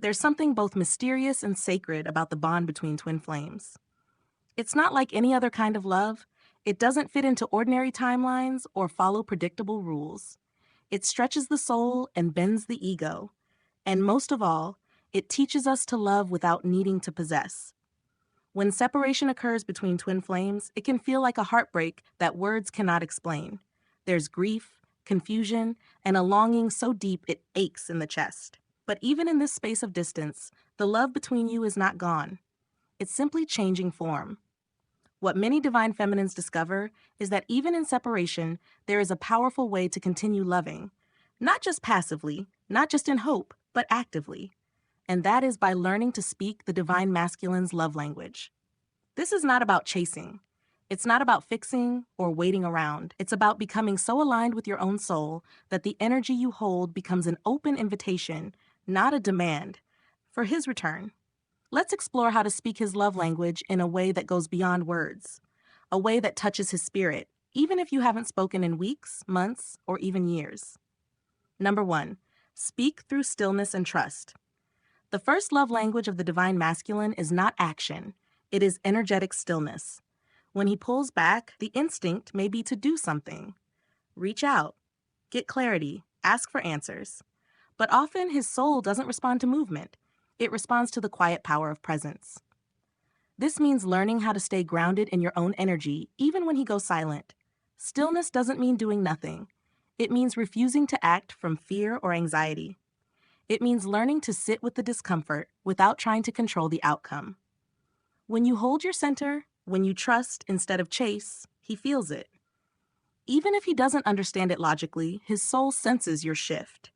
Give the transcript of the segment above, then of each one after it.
There's something both mysterious and sacred about the bond between twin flames. It's not like any other kind of love. It doesn't fit into ordinary timelines or follow predictable rules. It stretches the soul and bends the ego. And most of all, it teaches us to love without needing to possess. When separation occurs between twin flames, it can feel like a heartbreak that words cannot explain. There's grief, confusion, and a longing so deep it aches in the chest. But even in this space of distance, the love between you is not gone. It's simply changing form. What many divine feminines discover is that even in separation, there is a powerful way to continue loving, not just passively, not just in hope, but actively. And that is by learning to speak the divine masculine's love language. This is not about chasing. It's not about fixing or waiting around. It's about becoming so aligned with your own soul that the energy you hold becomes an open invitation, not a demand, for his return. Let's explore how to speak his love language in a way that goes beyond words, a way that touches his spirit, even if you haven't spoken in weeks, months, or even years. Number 1, speak through stillness and trust. The first love language of the divine masculine is not action, it is energetic stillness. When he pulls back, the instinct may be to do something. Reach out, get clarity, ask for answers. But often his soul doesn't respond to movement. It responds to the quiet power of presence. This means learning how to stay grounded in your own energy, even when he goes silent. Stillness doesn't mean doing nothing. It means refusing to act from fear or anxiety. It means learning to sit with the discomfort without trying to control the outcome. When you hold your center, when you trust instead of chase, he feels it. Even if he doesn't understand it logically, his soul senses your shift.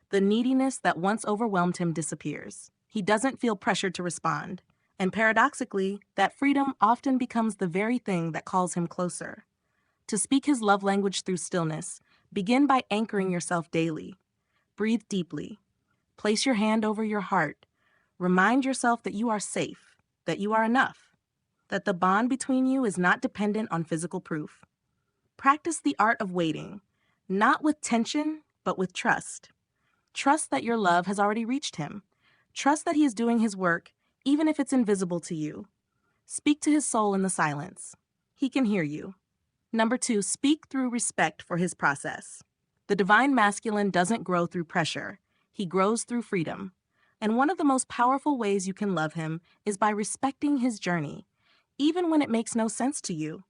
The neediness that once overwhelmed him disappears. He doesn't feel pressured to respond. And paradoxically, that freedom often becomes the very thing that calls him closer. To speak his love language through stillness, begin by anchoring yourself daily. Breathe deeply. Place your hand over your heart. Remind yourself that you are safe, that you are enough, that the bond between you is not dependent on physical proof. Practice the art of waiting, not with tension, but with trust. Trust that your love has already reached him. Trust that he is doing his work, even if it's invisible to you. Speak to his soul in the silence. He can hear you. Number 2, speak through respect for his process. The divine masculine doesn't grow through pressure. He grows through freedom. And one of the most powerful ways you can love him is by respecting his journey, even when it makes no sense to you.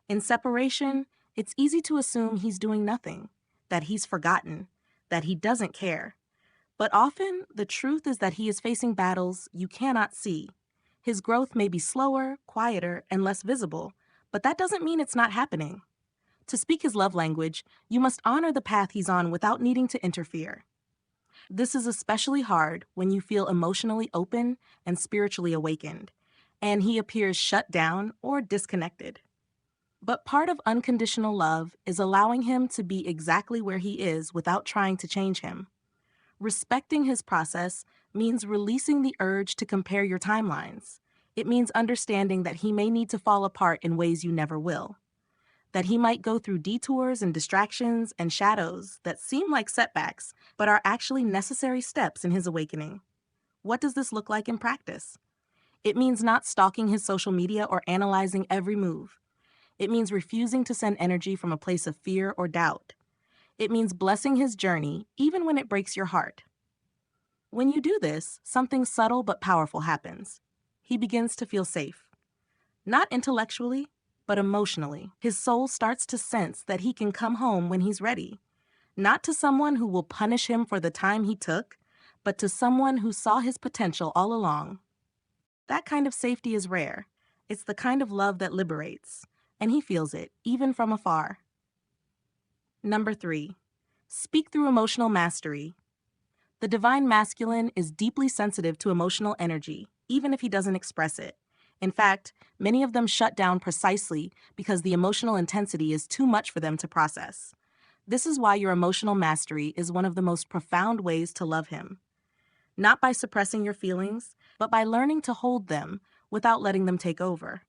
In separation, it's easy to assume he's doing nothing, that he's forgotten, that he doesn't care. But often, the truth is that he is facing battles you cannot see. His growth may be slower, quieter, and less visible, but that doesn't mean it's not happening. To speak his love language, you must honor the path he's on without needing to interfere. This is especially hard when you feel emotionally open and spiritually awakened, and he appears shut down or disconnected. But part of unconditional love is allowing him to be exactly where he is without trying to change him. Respecting his process means releasing the urge to compare your timelines. It means understanding that he may need to fall apart in ways you never will. That he might go through detours and distractions and shadows that seem like setbacks, but are actually necessary steps in his awakening. What does this look like in practice? It means not stalking his social media or analyzing every move. It means refusing to send energy from a place of fear or doubt. It means blessing his journey, even when it breaks your heart. When you do this, something subtle but powerful happens. He begins to feel safe. Not intellectually, but emotionally. His soul starts to sense that he can come home when he's ready. Not to someone who will punish him for the time he took, but to someone who saw his potential all along. That kind of safety is rare. It's the kind of love that liberates, and he feels it, even from afar. Number 3, speak through emotional mastery. The divine masculine is deeply sensitive to emotional energy, even if he doesn't express it. In fact, many of them shut down precisely because the emotional intensity is too much for them to process. This is why your emotional mastery is one of the most profound ways to love him. Not by suppressing your feelings, but by learning to hold them without letting them take over.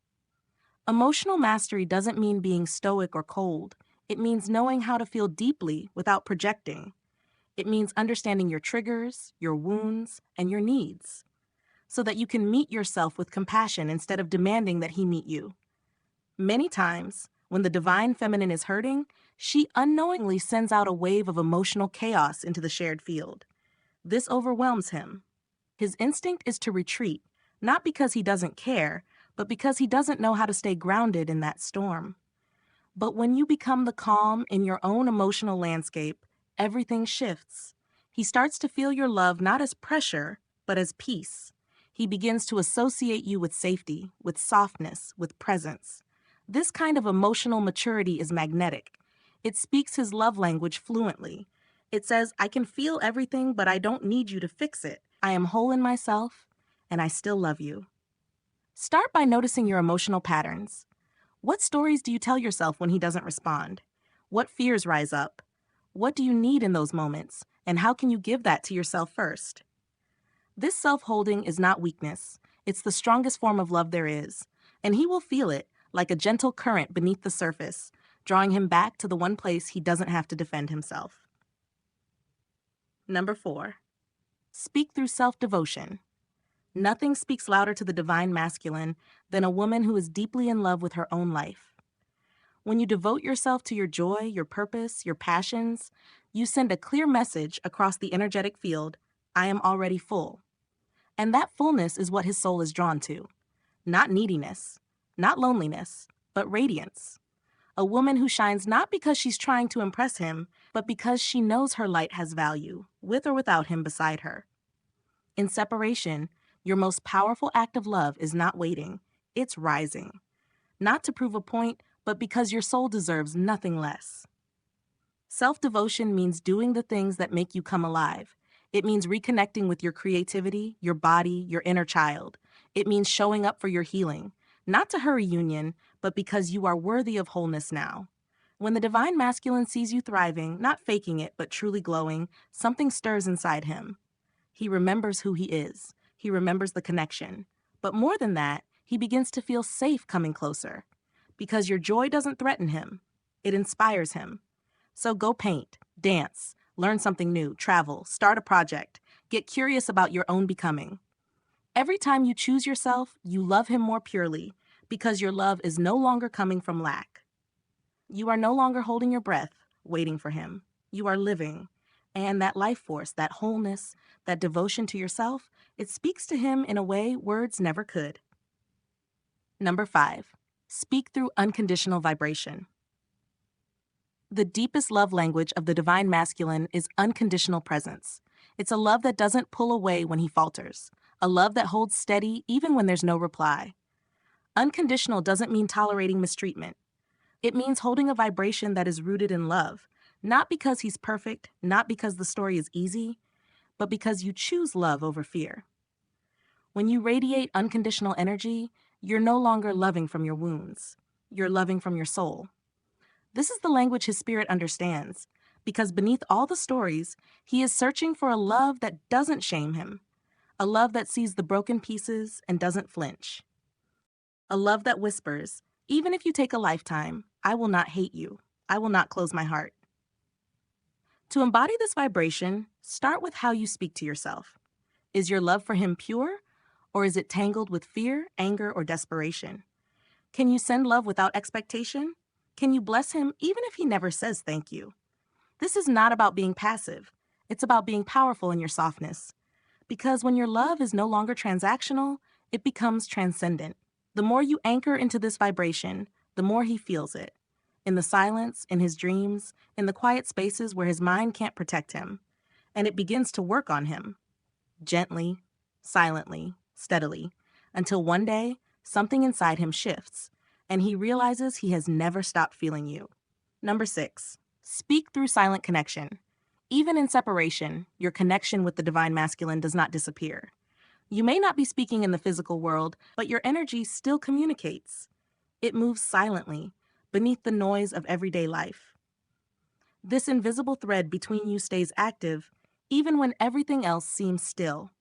Emotional mastery doesn't mean being stoic or cold. It means knowing how to feel deeply without projecting. It means understanding your triggers, your wounds, and your needs, so that you can meet yourself with compassion instead of demanding that he meet you. Many times, when the divine feminine is hurting, she unknowingly sends out a wave of emotional chaos into the shared field. This overwhelms him. His instinct is to retreat, not because he doesn't care, but because he doesn't know how to stay grounded in that storm. But when you become the calm in your own emotional landscape, everything shifts. He starts to feel your love not as pressure, but as peace. He begins to associate you with safety, with softness, with presence. This kind of emotional maturity is magnetic. It speaks his love language fluently. It says, I can feel everything, but I don't need you to fix it. I am whole in myself, and I still love you. Start by noticing your emotional patterns. What stories do you tell yourself when he doesn't respond? What fears rise up? What do you need in those moments? And how can you give that to yourself first? This self-holding is not weakness. It's the strongest form of love there is. And he will feel it like a gentle current beneath the surface, drawing him back to the one place he doesn't have to defend himself. Number 4. Speak through self-devotion. Nothing speaks louder to the divine masculine than a woman who is deeply in love with her own life. When you devote yourself to your joy, your purpose, your passions, you send a clear message across the energetic field, I am already full. And that fullness is what his soul is drawn to. Not neediness, not loneliness, but radiance. A woman who shines not because she's trying to impress him, but because she knows her light has value, with or without him beside her. In separation, your most powerful act of love is not waiting, it's rising. Not to prove a point, but because your soul deserves nothing less. Self-devotion means doing the things that make you come alive. It means reconnecting with your creativity, your body, your inner child. It means showing up for your healing, not to hurry union, but because you are worthy of wholeness now. When the divine masculine sees you thriving, not faking it, but truly glowing, something stirs inside him. He remembers who he is. He remembers the connection. But more than that, he begins to feel safe coming closer. Because your joy doesn't threaten him. It inspires him. So go paint, dance, learn something new, travel, start a project, get curious about your own becoming. Every time you choose yourself, you love him more purely because your love is no longer coming from lack. You are no longer holding your breath, waiting for him. You are living. And that life force, that wholeness, that devotion to yourself, it speaks to him in a way words never could. Number 5, speak through unconditional vibration. The deepest love language of the divine masculine is unconditional presence. It's a love that doesn't pull away when he falters, a love that holds steady even when there's no reply. Unconditional doesn't mean tolerating mistreatment. It means holding a vibration that is rooted in love, not because he's perfect, not because the story is easy, but because you choose love over fear. When you radiate unconditional energy, you're no longer loving from your wounds. You're loving from your soul. This is the language his spirit understands, because beneath all the stories, he is searching for a love that doesn't shame him, a love that sees the broken pieces and doesn't flinch, a love that whispers, even if you take a lifetime, I will not hate you. I will not close my heart. To embody this vibration, start with how you speak to yourself. Is your love for him pure, or is it tangled with fear, anger, or desperation? Can you send love without expectation? Can you bless him even if he never says thank you? This is not about being passive. It's about being powerful in your softness. Because when your love is no longer transactional, it becomes transcendent. The more you anchor into this vibration, the more he feels it. In the silence, in his dreams, in the quiet spaces where his mind can't protect him. And it begins to work on him. Gently, silently, steadily, until one day, something inside him shifts, and he realizes he has never stopped feeling you. Number 6, speak through silent connection. Even in separation, your connection with the divine masculine does not disappear. You may not be speaking in the physical world, but your energy still communicates. It moves silently, beneath the noise of everyday life. This invisible thread between you stays active, even when everything else seems still.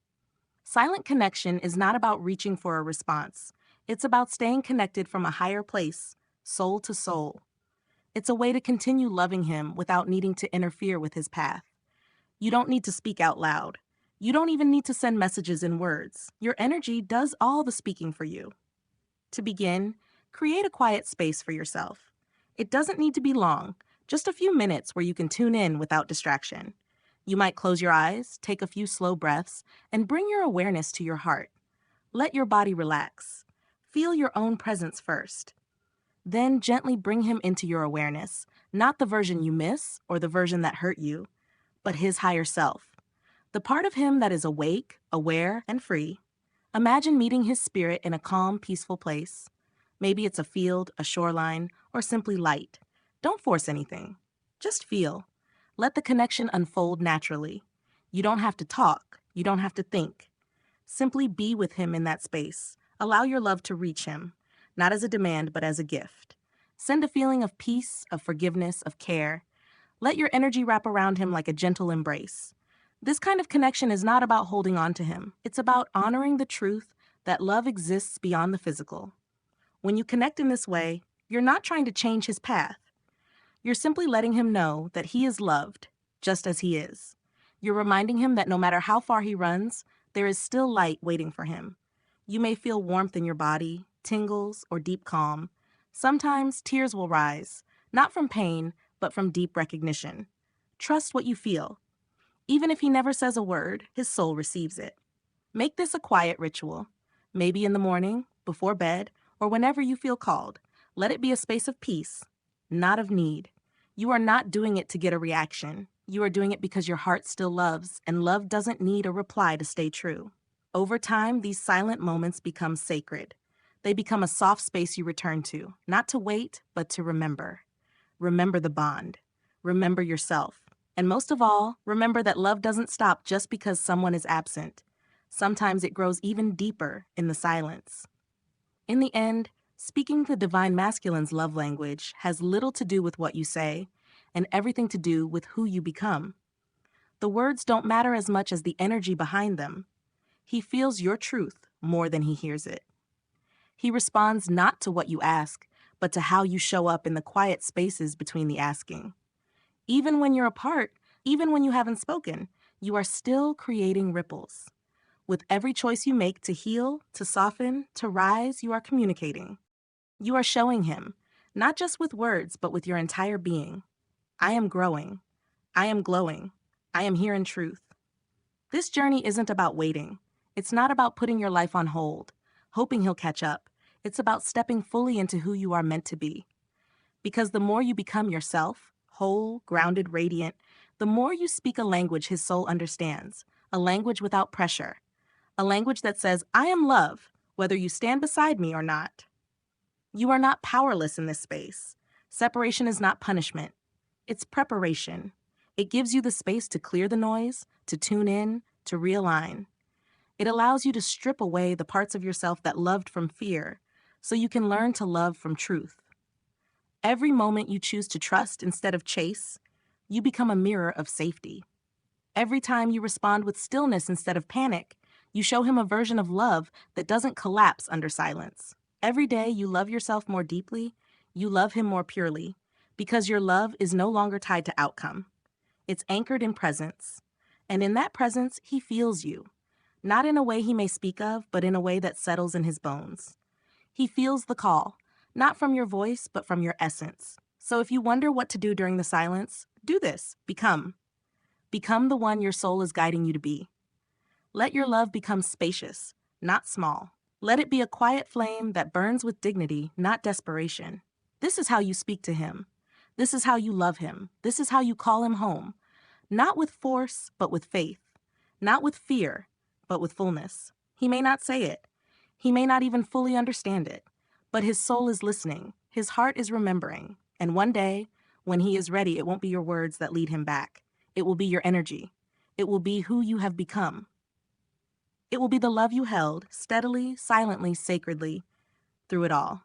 Silent connection is not about reaching for a response. It's about staying connected from a higher place, soul to soul. It's a way to continue loving him without needing to interfere with his path. You don't need to speak out loud. You don't even need to send messages in words. Your energy does all the speaking for you. To begin, create a quiet space for yourself. It doesn't need to be long, just a few minutes where you can tune in without distraction. You might close your eyes, take a few slow breaths, and bring your awareness to your heart. Let your body relax. Feel your own presence first. Then gently bring him into your awareness, not the version you miss or the version that hurt you, but his higher self, the part of him that is awake, aware, and free. Imagine meeting his spirit in a calm, peaceful place. Maybe it's a field, a shoreline, or simply light. Don't force anything. Just feel. Let the connection unfold naturally. You don't have to talk. You don't have to think. Simply be with him in that space. Allow your love to reach him, not as a demand, but as a gift. Send a feeling of peace, of forgiveness, of care. Let your energy wrap around him like a gentle embrace. This kind of connection is not about holding on to him. It's about honoring the truth that love exists beyond the physical. When you connect in this way, you're not trying to change his path. You're simply letting him know that he is loved, just as he is. You're reminding him that no matter how far he runs, there is still light waiting for him. You may feel warmth in your body, tingles, or deep calm. Sometimes tears will rise, not from pain, but from deep recognition. Trust what you feel. Even if he never says a word, his soul receives it. Make this a quiet ritual. Maybe in the morning, before bed, or whenever you feel called. Let it be a space of peace, not of need. You are not doing it to get a reaction. You are doing it because your heart still loves, and love doesn't need a reply to stay true. Over time, these silent moments become sacred. They become a soft space you return to, not to wait, but to remember. Remember the bond. Remember yourself. And most of all, remember that love doesn't stop just because someone is absent. Sometimes it grows even deeper in the silence. In the end, speaking the divine masculine's love language has little to do with what you say and everything to do with who you become. The words don't matter as much as the energy behind them. He feels your truth more than he hears it. He responds not to what you ask, but to how you show up in the quiet spaces between the asking. Even when you're apart, even when you haven't spoken, you are still creating ripples. With every choice you make to heal, to soften, to rise, you are communicating. You are showing him, not just with words, but with your entire being. I am growing. I am glowing. I am here in truth. This journey isn't about waiting. It's not about putting your life on hold, hoping he'll catch up. It's about stepping fully into who you are meant to be. Because the more you become yourself, whole, grounded, radiant, the more you speak a language his soul understands, a language without pressure, a language that says, I am love, whether you stand beside me or not. You are not powerless in this space. Separation is not punishment. It's preparation. It gives you the space to clear the noise, to tune in, to realign. It allows you to strip away the parts of yourself that loved from fear, so you can learn to love from truth. Every moment you choose to trust instead of chase, you become a mirror of safety. Every time you respond with stillness instead of panic, you show him a version of love that doesn't collapse under silence. Every day you love yourself more deeply, you love him more purely, because your love is no longer tied to outcome. It's anchored in presence. And in that presence, he feels you. Not in a way he may speak of, but in a way that settles in his bones. He feels the call, not from your voice, but from your essence. So if you wonder what to do during the silence, do this. Become. Become the one your soul is guiding you to be. Let your love become spacious, not small. Let it be a quiet flame that burns with dignity, not desperation. This is how you speak to him. This is how you love him. This is how you call him home. Not with force, but with faith. Not with fear, but with fullness. He may not say it. He may not even fully understand it. But his soul is listening. His heart is remembering. And one day, when he is ready, it won't be your words that lead him back. It will be your energy. It will be who you have become. It will be the love you held, steadily, silently, sacredly, through it all.